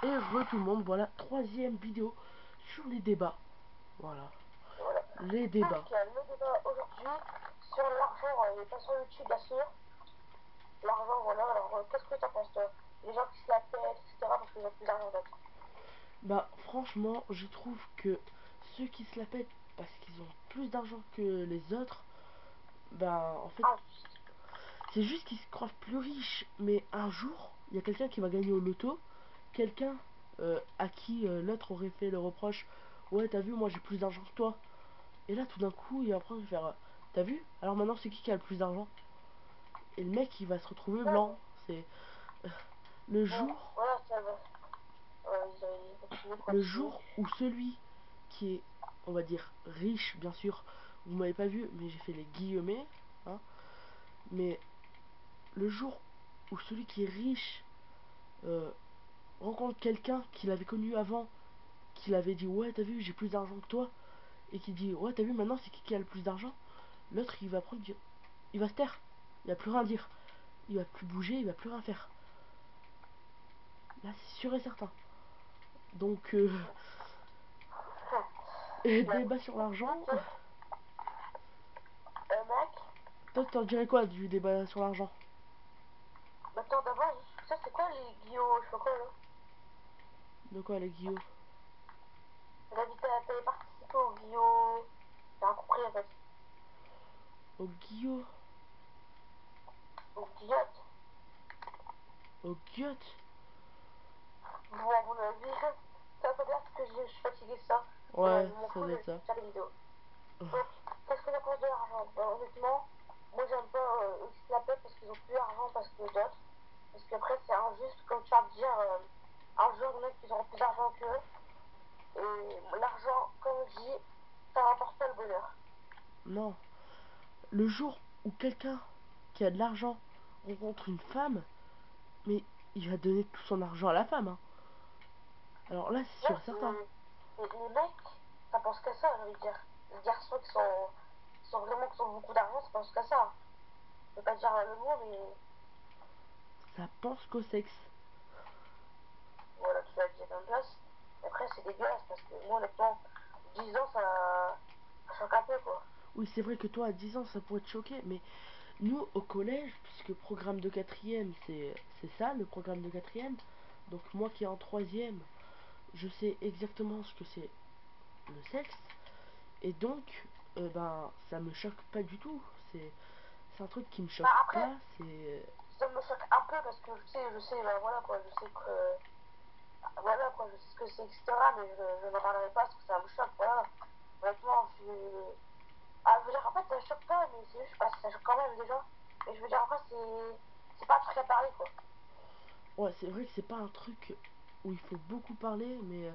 Et re tout le monde, voilà, troisième vidéo sur les débats. Voilà, Voilà. les débats. Donc, le débat aujourd'hui sur l'argent, et pas sur YouTube bien sûr. L'argent, voilà, alors qu'est-ce que t'en penses toi? Les gens qui se la pètent, etc. parce qu'ils ont plus d'argent d'autres. Bah franchement, je trouve que ceux qui se la pètent parce qu'ils ont plus d'argent que les autres, bah en fait, Ah, c'est juste qu'ils se croient plus riches. Mais un jour, il y a quelqu'un qui va gagner au loto, quelqu'un à qui l'autre aurait fait le reproche, ouais t'as vu, moi j'ai plus d'argent que toi. Et là tout d'un coup, il va prendre et faire, t'as vu, alors maintenant c'est qui a le plus d'argent? Et le mec il va se retrouver ouais, blanc. C'est le bon, jour, voilà, ça va. Ils continuent, le continuent. jour où celui qui est, on va dire, riche, bien sûr, vous m'avez pas vu, mais j'ai fait les guillemets, hein, mais le jour où celui qui est riche euh, rencontre quelqu'un qu'il avait connu avant, qu'il avait dit ouais t'as vu j'ai plus d'argent que toi, et qui dit ouais t'as vu maintenant c'est qui a le plus d'argent, l'autre il va prendre, il va se taire, il va plus rien dire, il va plus bouger, il va plus rien faire. Là c'est sûr et certain. Donc Là, débat sur l'argent. ok. Mec, Toi t'en dirais quoi du débat sur l'argent? attends d'abord, ça c'est quoi les guillots, je sais pas quoi là? De quoi les Guillaume? T'avais participé au guillot. J'ai rien compris en fait. Au Guillaume? Au guillotte. Au Guyotte? Bon, à mon avis, ça veut dire que je suis fatiguée de ça. Bon, Ouais, je m'en ça fous, doit je être vais ça. faire des vidéos. Donc, qu'est-ce que t'en penses de l'argent? Ben, honnêtement, moi j'aime pas eux qui se la pètent parce qu'ils ont plus d'argent parce que d'autres. Parce qu'après, c'est injuste, comme tu vas me dire, un jour, il y en a qui auront plus d'argent qu'eux. Et l'argent, comme je dis, ça rapporte pas le bonheur. Non. Le jour où quelqu'un qui a de l'argent rencontre une femme, mais il va donner tout son argent à la femme, hein. Alors là, c'est sûr Ouais, et certain. les mecs, ça pense qu'à ça, j'ai envie de dire. Les garçons qui sont vraiment, qui ont beaucoup d'argent, ça pense qu'à ça. Je vais pas dire le mot, mais Ça pense qu'au sexe. voilà, tu l'as dit à ta place. Et après, c'est dégueulasse parce que moi, honnêtement, 10 ans, ça choque un peu, quoi. Oui, c'est vrai que toi, à 10 ans, ça pourrait te choquer, mais nous, au collège, puisque programme de quatrième, c'est ça, le programme de quatrième. Donc moi qui est en troisième, je sais exactement ce que c'est le sexe. Et donc, ben, ça me choque pas du tout. C'est un truc qui me Bah, choque après, pas. C'est ça me choque un peu parce que je sais, bah, voilà, quoi, je sais que, voilà, quoi, je sais ce que c'est, etc., mais je n'en parlerai pas parce que ça me choque, voilà. Honnêtement, ah, je veux dire, en fait, ça choque pas, mais c'est juste, parce que ça choque quand même, déjà. Mais je veux dire, après, c'est pas un truc à parler, quoi. ouais, c'est vrai que c'est pas un truc où il faut beaucoup parler, mais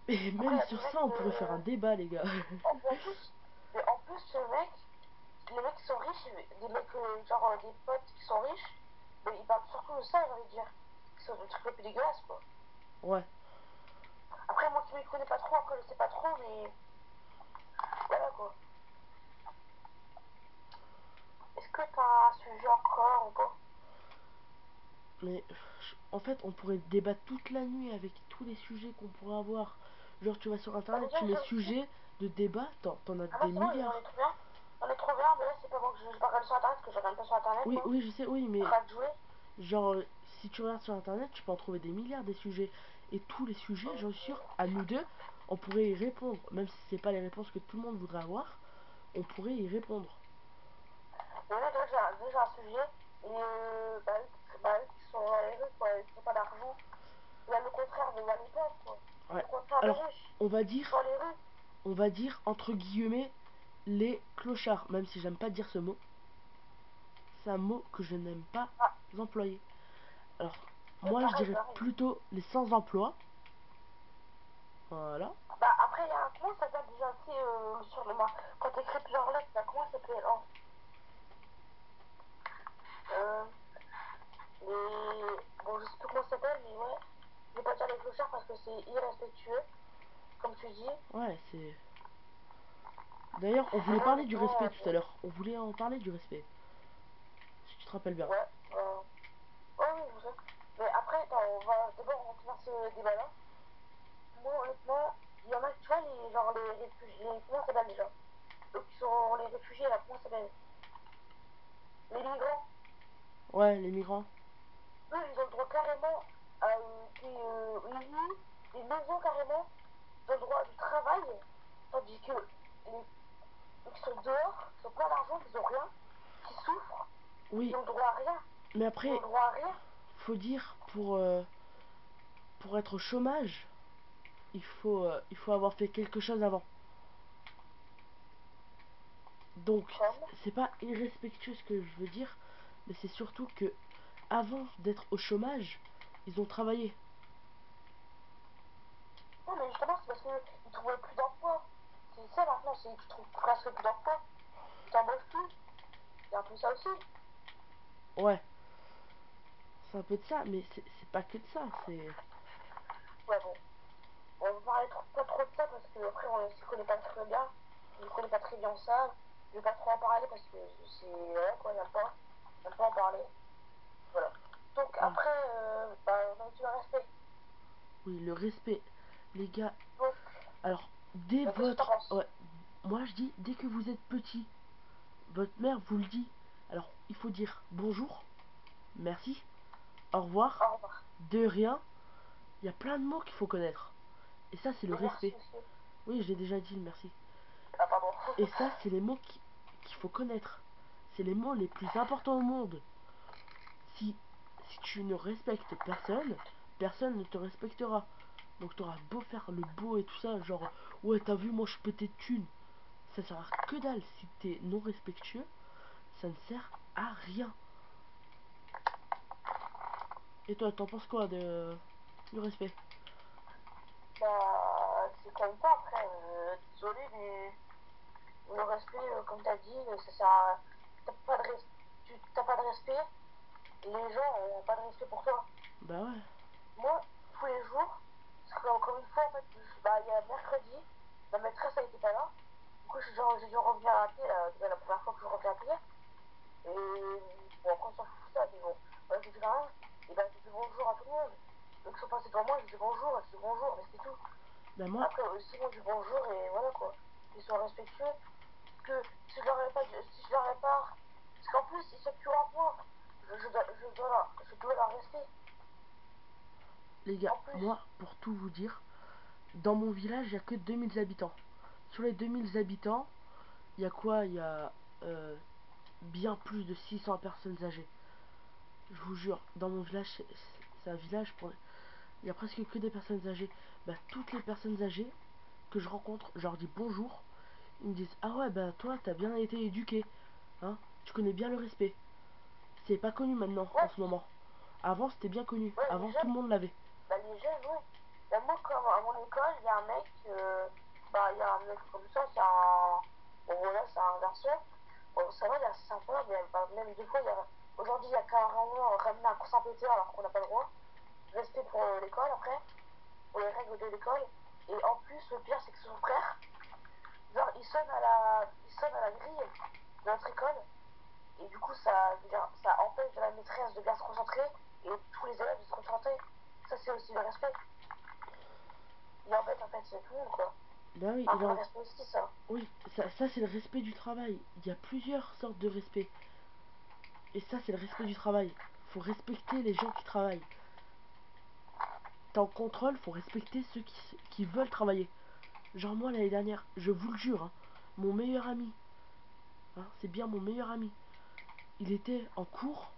et Après, il même y a sur des ça, mecs, on pourrait faire un débat, les gars. en plus, mais en plus, les mecs qui sont riches, des mecs, genre, des potes qui sont riches, mais ils parlent surtout de ça, j'ai envie de dire. Qui sont des trucs un peu dégueulasses, quoi. Ouais. Après, moi qui m'y connais pas trop, encore, je sais pas trop, mais voilà, quoi. Est-ce que t'as un sujet encore ou pas? Mais en fait, on pourrait débattre toute la nuit avec tous les sujets qu'on pourrait avoir. Genre, tu vas sur Bah, internet, tu déjà, mets j'ai aussi. sujets de débat, t'en as Ah non, des c'est bon, j'en ai milliards. trouvé un. J'en ai trouvé un, mais là, c'est pas bon que je pas regardé sur internet, parce que je regarde pas sur internet, Oui, moi. oui, je sais, oui, Je suis en mais train de jouer. genre, si tu regardes sur internet, tu peux en trouver des milliards des sujets. Et tous les sujets, j'en suis sûr, à nous deux, on pourrait y répondre. Même si c'est pas les réponses que tout le monde voudrait avoir, on pourrait y répondre. Mais là, déjà un sujet. Et eux qui sont dans les rues, quoi, qui n'ont pas d'argent. Il y a le contraire, mais il y a les pauvres, quoi. Ouais. Le contraire des Alors, riches. on va Qui sont dire, dans les rues. entre guillemets, les clochards. Même si j'aime pas dire ce mot, c'est un mot que je n'aime pas Ah, employer. Alors, et moi je pareil, dirais pareil. plutôt les sans-emploi. Voilà. Bah, après, il y a un. Comment ça s'appelle déjà, tu sais, sur le. Quand t'écris plusieurs lettres, là, comment ça s'appelle? Oh. Euh, Bon, je sais plus comment ça s'appelle, mais ouais. Je vais pas dire les clochards parce que c'est irrespectueux, comme tu dis. Ouais, c'est. D'ailleurs, on Mais voulait moi, parler du honnêtement, respect tout à l'heure. On voulait en parler du respect. Si tu te rappelles bien. ouais. Ouais, oui, je sais. Mais après, attends, on va d'abord on finir ce débat-là. Moi, honnêtement, il y en a, tu vois, genre les réfugiés, comment ça s'appelle déjà? Eux qui sont les réfugiés, là, comment ça s'appelle? Les migrants. Ouais, les migrants. Eux, ils ont le droit carrément à des lits, des maisons carrément, ils ont le droit du travail, tandis que eux qui sont dehors, qui n'ont pas d'argent, qui n'ont rien, qui souffrent, Oui, ils ont le droit à rien. mais Ils ont après, le droit à rien. faut dire, pour être au chômage, il faut avoir fait quelque chose avant. Donc, Comme. c'est pas irrespectueux ce que je veux dire, mais c'est surtout que avant d'être au chômage, ils ont travaillé. Non, mais justement, c'est parce qu'ils ne trouvaient plus d'emploi. C'est ça maintenant, c'est qu'ils trouvent presque plus d'emploi. Ils t'embauchent plus. C'est un peu ça aussi. Ouais, c'est un peu de ça, mais c'est pas que de ça. C'est Ouais, bon. On va parler pas trop de ça parce qu'après, on ne s'y connaît pas très bien. Je ne connais pas très bien ça. Je vais pas trop en parler parce que c'est. Voilà quoi, j'aime pas en parler. Voilà. Donc ah, après, bah, on a dit le respect. oui, le respect, les gars. Donc, Alors, dès qu'est-ce que t'en votre, penses? ouais, moi je dis dès que vous êtes petit, votre mère vous le dit. Alors, il faut dire bonjour, merci, au revoir, Au revoir. de rien. Il y a plein de mots qu'il faut connaître. Et ça, c'est le Et merci, respect. monsieur. Oui, j'ai déjà dit le merci. Ah, pardon. Et ça, c'est les mots qu'il faut connaître. C'est les mots les plus importants au monde. Si tu ne respectes personne, personne ne te respectera. Donc t'auras beau faire le beau et tout ça, genre ouais t'as vu moi je peux tes thunes. Ça sert à que dalle si t'es non respectueux, ça ne sert à rien. Et toi t'en penses quoi du respect? Bah, c'est comme ça après. Désolé, mais le respect, comme tu as dit, ça sert à. T'as pas de tu t'as pas de respect, les gens ont pas de respect pour toi. Bah ouais. Moi, tous les jours, parce que encore une fois, en fait, bah, il y a mercredi, ma maîtresse elle était pas là. Du coup, j'ai dû revenir à pied, la première fois que je reviens à pied. Et bon, après, on s'en fout de ça, mais bon, voilà, je dis quand même. Et bah, je dis bonjour à tout le monde. Donc, ils sont passés devant moi, je dis bonjour, mais c'est tout. Bah moi, Après, aussi, on dit bonjour et voilà quoi. Ils sont respectueux. Que si je leur ai pas, si je leur ai pas, parce qu'en plus, ils sont plus grands que moi. Je dois leur respect. les gars, En plus, moi, pour tout vous dire, dans mon village, il y a que 2000 habitants. Sur les 2000 habitants, il y a quoi? Il y a bien plus de 600 personnes âgées. Je vous jure, dans mon village, c'est un village pour. Il y a presque que des personnes âgées. Bah, toutes les personnes âgées que je rencontre, je leur dis bonjour. Ils me disent ah ouais, bah toi, t'as bien été éduqué. Hein, tu connais bien le respect. C'est pas connu maintenant, en ouais, ce moment. Avant, c'était bien connu. ouais, les Avant, tout le jeunes, monde l'avait. bah les jeunes, ouais. Bah, moi, comme à mon école, il y a un mec, bah il y a un mec comme ça, c'est un, bon voilà, c'est un garçon. Bon, ça va, il est assez sympa, mais bah, même des fois, aujourd'hui, il y a carrément ramené un course pété alors qu'on n'a pas le droit. Respect pour l'école après, pour les règles de l'école. Et en plus, le pire, c'est que son frère, genre, il sonne à la grille de notre école. Et du coup, ça, je veux dire, ça empêche de la maîtresse de bien se concentrer et tous les élèves de se concentrer. Ça, c'est aussi le respect. Il embête en fait tout le monde, quoi. Bah oui, C'est un peu le respect aussi, ça. oui, ça c'est le respect du travail. Il y a plusieurs sortes de respect. Et ça, c'est le respect du travail. Faut respecter les gens qui travaillent. T'es en contrôle, faut respecter ceux qui veulent travailler. Genre moi, l'année dernière, je vous le jure, hein, mon meilleur ami, hein, c'est bien mon meilleur ami, il était en cours,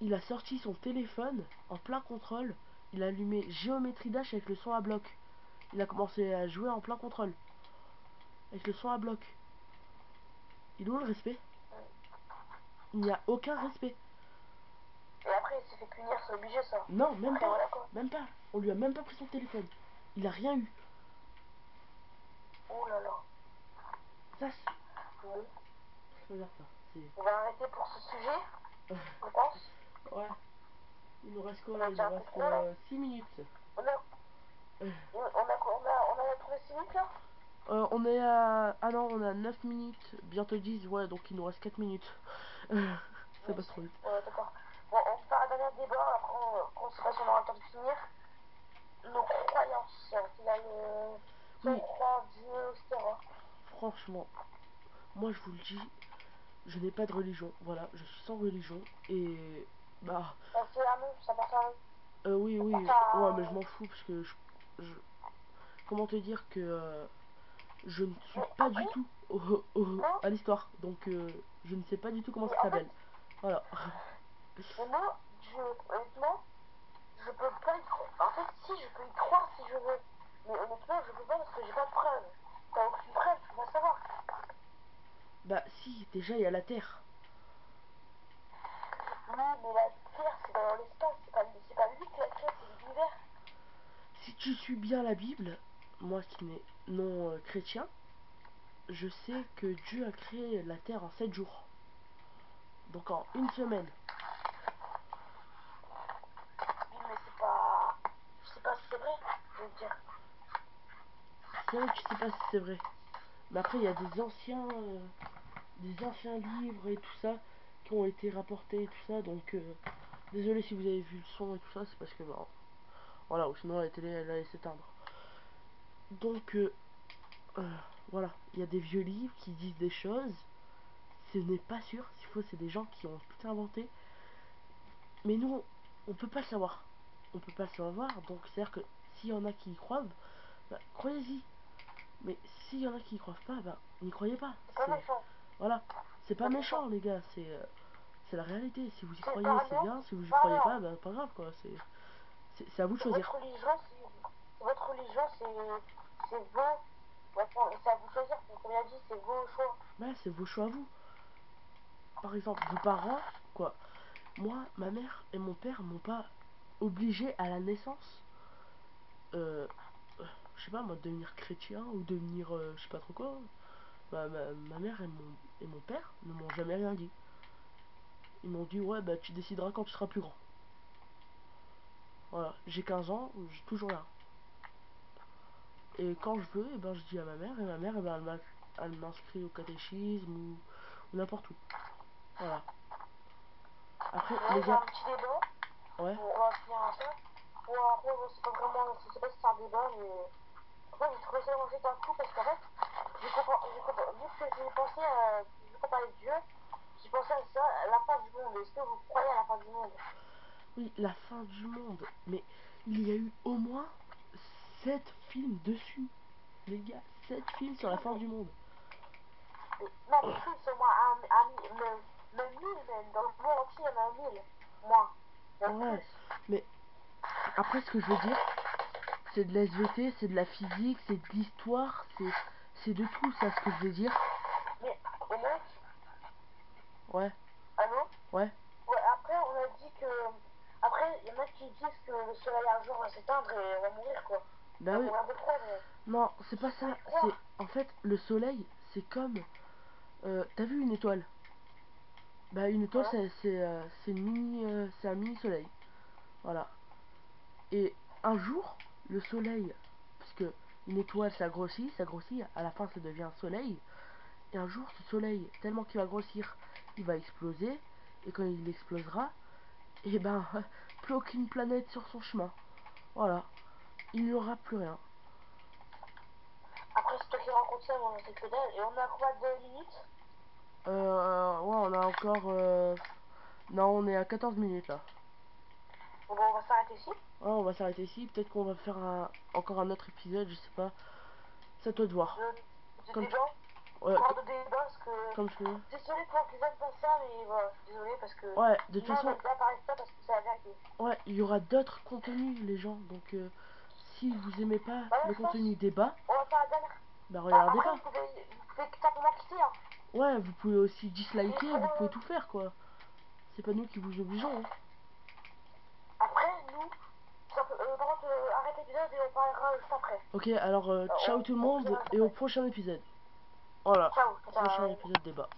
il a sorti son téléphone en plein contrôle, il a allumé Géométrie Dash avec le son à bloc. Il a commencé à jouer en plein contrôle, avec le son à bloc. Il est où le respect? Il n'y a aucun respect. Et après, il s'est fait punir, c'est obligé, ça. Non, même Après, pas. voilà, quoi. Même pas. On lui a même pas pris son téléphone. Il a rien eu. Oh là là. Ça, c'est. Bon. Regarde ça. C'est. On va arrêter pour ce sujet, je pense. Ouais. Il nous reste On quoi a là? Il déjà nous un peu reste trop, là. 6 minutes. On a, Euh, on a trouvé 6 minutes, là. on est à. Ah non, on a 9 minutes. Bientôt 10. Ouais, donc il nous reste 4 minutes. Ça Oui, passe trop vite. d'accord. Bon, on va faire un dernier débat, après on se train de finir nos croyances. Il a le... Si on Oui, croit en Dieu, etc. franchement, moi je vous le dis, je n'ai pas de religion. Voilà, je suis sans religion. Et bah, C'est un nom, ça passe un nom. oui, oui, ouais, mais je Enfin, m'en fous parce que je- comment te dire que je ne suis mais pas du après, tout moi, à l'histoire. Donc je ne sais pas du tout comment mais ça en fait, s'appelle. Voilà. mais moi, honnêtement, je peux pas y croire. En fait, si, je peux y croire si je veux. Mais honnêtement, je peux pas parce que j'ai pas de preuve. T'as aucune preuve, tu peux pas savoir. Bah si, déjà il y a la Terre. Oui, mais la Terre, c'est dans l'espace. C'est pas lui que la Terre, c'est l'univers. Si tu suis bien la Bible, moi qui n'ai non chrétien, je sais que Dieu a créé la Terre en 7 jours. Donc en une semaine. Oui, mais c'est pas. Je sais pas si c'est vrai, je veux dire. C'est vrai que tu sais pas si c'est vrai. Mais après, il y a des anciens livres et tout ça qui ont été rapportés et tout ça. Donc, désolé si vous avez vu le son et tout ça, c'est parce que, bah, voilà, ou sinon la télé elle allait s'éteindre. Donc, euh, voilà, il y a des vieux livres qui disent des choses. Ce n'est pas sûr, s'il faut, c'est des gens qui ont tout inventé. Mais nous, on peut pas le savoir. On peut pas le savoir, donc c'est-à-dire que s'il y en a qui y croient, bah, croyez-y. Mais s'il y en a qui y croient pas, bah, n'y croyez pas. C'est pas C'est, méchant. voilà, c'est C'est pas pas méchant. méchant, les gars, c'est la réalité. Si vous y C'est croyez, c'est vraiment. bien. Si vous y croyez Voilà. pas, bah, pas grave, quoi. C'est à vous de choisir. Votre religion, votre religion, c'est vos. Ouais, c'est à vous de choisir. Comme il a dit, c'est vos choix. Ouais, c'est vos choix à vous. Par exemple, vos parents, quoi. Moi, ma mère et mon père m'ont pas obligé à la naissance, euh, je sais pas moi, devenir chrétien ou devenir, je sais pas trop quoi. Bah, ma mère et mon père ne m'ont jamais rien dit. Ils m'ont dit, ouais, bah, tu décideras quand tu seras plus grand. Voilà, j'ai 15 ans, j'ai toujours là. Et quand je veux, eh ben, je dis à ma mère, et ma mère, eh ben, elle m'inscrit au catéchisme ou n'importe où. Voilà. Après, Là, les j'ai gars, un petit débat. ouais, On va finir à ça. Bon, après, bon, c'est pas vraiment. Je sais pas si c'est un débat, mais. En fait, j'ai trouvé ça manger d'un coup parce qu'en fait, vu que j'ai pensé à. Vu qu'on parlait de Dieu, j'ai pensé à ça, à la fin du monde. Est-ce que vous croyez à la fin du monde? oui, la fin du monde. Mais il y a eu au moins 7 films dessus. Les gars, 7 films sur la Oui, fin du monde. non, mais plus, au moins, même 1000 même. Dans le monde entier, il y en a 1000. Moins. Même Ouais, plus. mais après, ce que je veux dire, c'est de la SVT, c'est de la physique, c'est de l'histoire, c'est de tout ça, ce que je veux dire. Mais, et mec, Ouais, allô? ouais, Ouais, après, on a dit que. Après, il y en a qui disent que le soleil un jour va s'éteindre et on va mourir, quoi. On bah va oui. mourir de froid, mais. Non, c'est pas Je peux ça. y C'est croire. en fait le soleil, c'est comme. T'as vu une étoile? Bah une étoile, Ouais. c'est une mini, c'est un mini soleil. Voilà. Et un jour, le soleil, puisque une étoile ça grossit, à la fin ça devient un soleil. Et un jour, ce soleil, tellement qu'il va grossir, il va exploser. Et quand il explosera, et ben, plus aucune planète sur son chemin. Voilà. Il n'y aura plus rien. Après, c'est toi qui raconte ça, moi, j'en sais que dalle. Et on a quoi, 2 minutes? Ouais, on a encore. Non, on est à 14 minutes là. Bon, on va s'arrêter ici. Ouais, on va s'arrêter ici. Peut-être qu'on va faire encore un autre épisode, je sais pas. C'est à toi de voir. De Comme tu, débat. ouais, Encore de débat, parce que. comme tu veux. Désolée pour qu'ils aiment pas ça, mais voilà, je suis désolée parce que. Ouais, de toute Nous, on façon, aime bien parler de ça parce que c'est la vérité. ouais, il y aura d'autres contenus, les gens. Donc, si vous aimez pas Voilà, le je pense. contenu débat, On va faire la dernière. bah Bah, regardez après, pas. vous pouvez simplement quitter, hein. Ouais, vous pouvez aussi Mais disliker, pour. vous pouvez tout faire quoi. C'est pas nous qui vous obligeons, hein. Après, nous. Par contre, arrête l'épisode et on parlera juste après. Ok, alors ciao tout le On vous monde dira juste et au après. prochain épisode. Voilà, Ciao, prochain ciao. épisode débat.